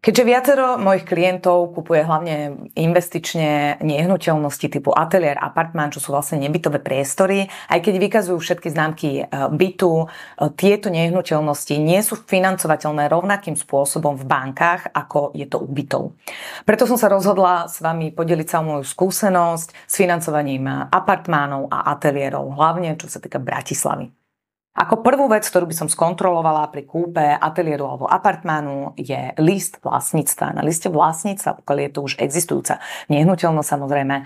Keďže viacero mojich klientov kupuje hlavne investične nehnuteľnosti typu ateliér, apartmán, čo sú vlastne nebytové priestory, aj keď vykazujú všetky známky bytu, tieto nehnuteľnosti nie sú financovateľné rovnakým spôsobom v bankách, ako je to u bytov. Preto som sa rozhodla s vami podeliť sa o moju skúsenosť s financovaním apartmánov a ateliérov, hlavne čo sa týka Bratislavy. Ako prvú vec, ktorú by som skontrolovala pri kúpe ateliéru alebo apartmánu, je list vlastníctva. Na liste vlastníctva, pokiaľ je to už existujúca nehnuteľnosť, samozrejme,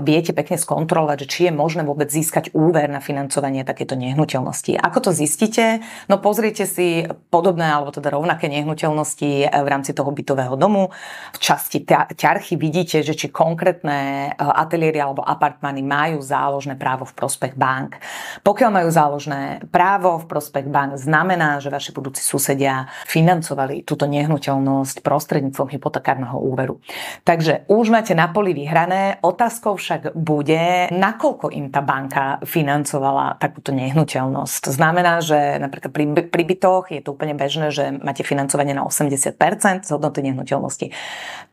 viete pekne skontrolovať, že či je možné vôbec získať úver na financovanie takéto nehnuteľnosti. Ako to zistíte? No pozrite si podobné alebo teda rovnaké nehnuteľnosti v rámci toho bytového domu. V časti ťarchy vidíte, že či konkrétne ateliéry alebo apartmány majú záložné právo v prospech bank. Pokiaľ majú záložné právo v prospech bank, znamená, že vaši budúci susedia financovali túto nehnuteľnosť prostredníctvom hypotekárneho úveru. Takže už máte na poli vyhrané, otázkou však bude, nakoľko im tá banka financovala takúto nehnuteľnosť. To znamená, že napríklad pri bytoch je to úplne bežné, že máte financovanie na 80% z hodnoty nehnuteľnosti.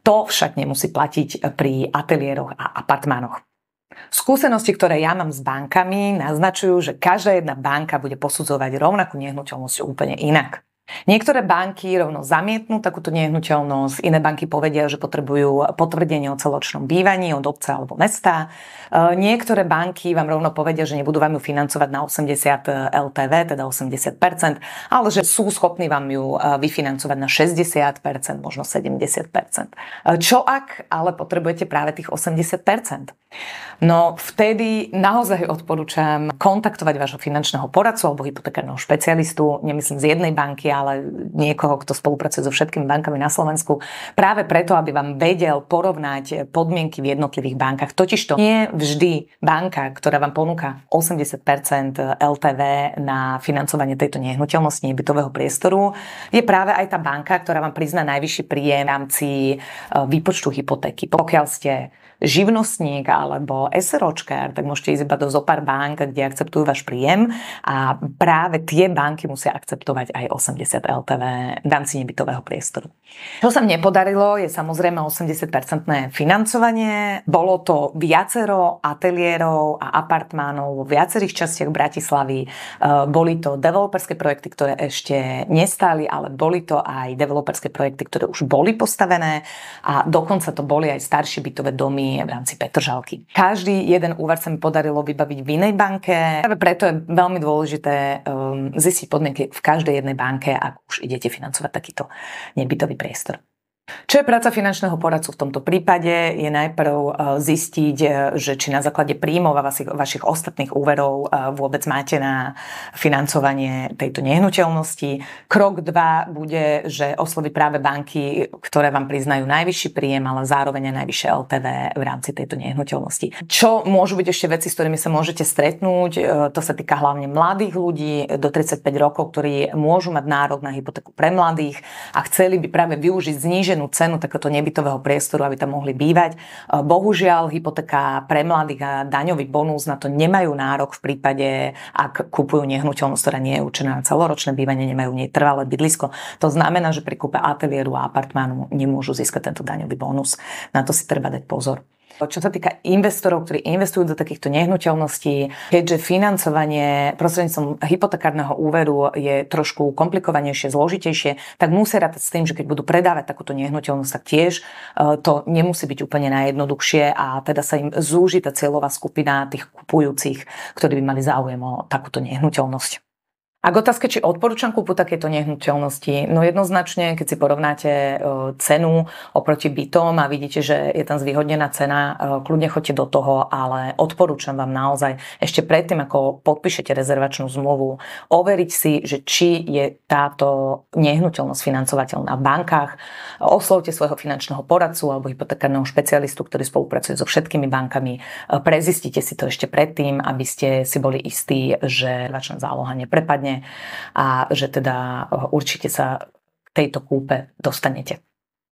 To však nemusí platiť pri ateliéroch a apartmánoch. Skúsenosti, ktoré ja mám s bankami, naznačujú, že každá jedna banka bude posudzovať rovnakú nehnuteľnosť úplne inak. Niektoré banky rovno zamietnú takúto nehnuteľnosť, iné banky povedia, že potrebujú potvrdenie o celočnom bývaní od obce alebo mesta. Niektoré banky vám rovno povedia, že nebudú vám ju financovať na 80 LTV, teda 80%, ale že sú schopní vám ju vyfinancovať na 60%, možno 70%. Čo ak ale potrebujete práve tých 80%? No vtedy naozaj odporúčam kontaktovať vášho finančného poradcu alebo hypotekárneho špecialistu, nemyslím z jednej banky, ale niekoho, kto spolupracuje so všetkými bankami na Slovensku, práve preto, aby vám vedel porovnať podmienky v jednotlivých bankách. Totižto nie vždy banka, ktorá vám ponúka 80% LTV na financovanie tejto nehnuteľnosti, nebytového priestoru, je práve aj tá banka, ktorá vám prizná najvyšší príjem v rámci výpočtu hypotéky. Pokiaľ ste živnostník alebo SROčkár, tak môžete ísť iba do zopár bank, kde akceptujú váš príjem a práve tie banky musia akceptovať aj 80 LTV v rámci nebytového priestoru. Čo sa mne nepodarilo, je samozrejme 80% financovanie. Bolo to viacero ateliérov a apartmánov vo viacerých častiach Bratislavy. Boli to developerské projekty, ktoré ešte nestáli, ale boli to aj developerské projekty, ktoré už boli postavené a dokonca to boli aj staršie bytové domy v rámci Petržalky. Každý jeden úver sa mi podarilo vybaviť v inej banke. Práve preto je veľmi dôležité zistiť podmienky v každej jednej banke, ak už idete financovať takýto nebytový priestor. Čo je práca finančného poradcu v tomto prípade? Je najprv zistiť, že či na základe príjmov a vašich ostatných úverov vôbec máte na financovanie tejto nehnuteľnosti. Krok 2 bude, že osloviť práve banky, ktoré vám priznajú najvyšší príjem, ale zároveň aj najvyššie LTV v rámci tejto nehnuteľnosti. Čo môžu byť ešte veci, s ktorými sa môžete stretnúť? To sa týka hlavne mladých ľudí do 35 rokov, ktorí môžu mať nárok na hypotéku pre mladých a chceli by práve využiť zníženú cenu takéto nebytového priestoru, aby tam mohli bývať. Bohužiaľ, hypotéka pre mladých a daňový bonus na to nemajú nárok v prípade, ak kupujú nehnuteľnosť, ktorá nie je určená na celoročné bývanie, nemajú v nej trvalé bydlisko. To znamená, že pri kúpe ateliéru a apartmánu nemôžu získať tento daňový bonus. Na to si treba dať pozor. Čo sa týka investorov, ktorí investujú do takýchto nehnuteľností, keďže financovanie prostredníctvom hypotekárneho úveru je trošku komplikovanejšie, zložitejšie, tak musia rátať s tým, že keď budú predávať takúto nehnuteľnosť, tak tiež to nemusí byť úplne najjednoduchšie a teda sa im zúži tá cieľová skupina tých kupujúcich, ktorí by mali záujem o takúto nehnuteľnosť. A k otázke, či odporúčam kúpu takéto nehnuteľnosti, no jednoznačne, keď si porovnáte cenu oproti bytom a vidíte, že je tam zvýhodnená cena, kľudne choďte do toho, ale odporúčam vám naozaj ešte predtým, ako podpíšete rezervačnú zmluvu, overiť si, že či je táto nehnuteľnosť financovateľná v bankách. Oslovte svojho finančného poradcu alebo hypotekárneho špecialistu, ktorý spolupracuje so všetkými bankami. Prezistite si to ešte predtým, aby ste si boli istí, že rezervačná záloha neprepadne a že teda určite sa k tejto kúpe dostanete.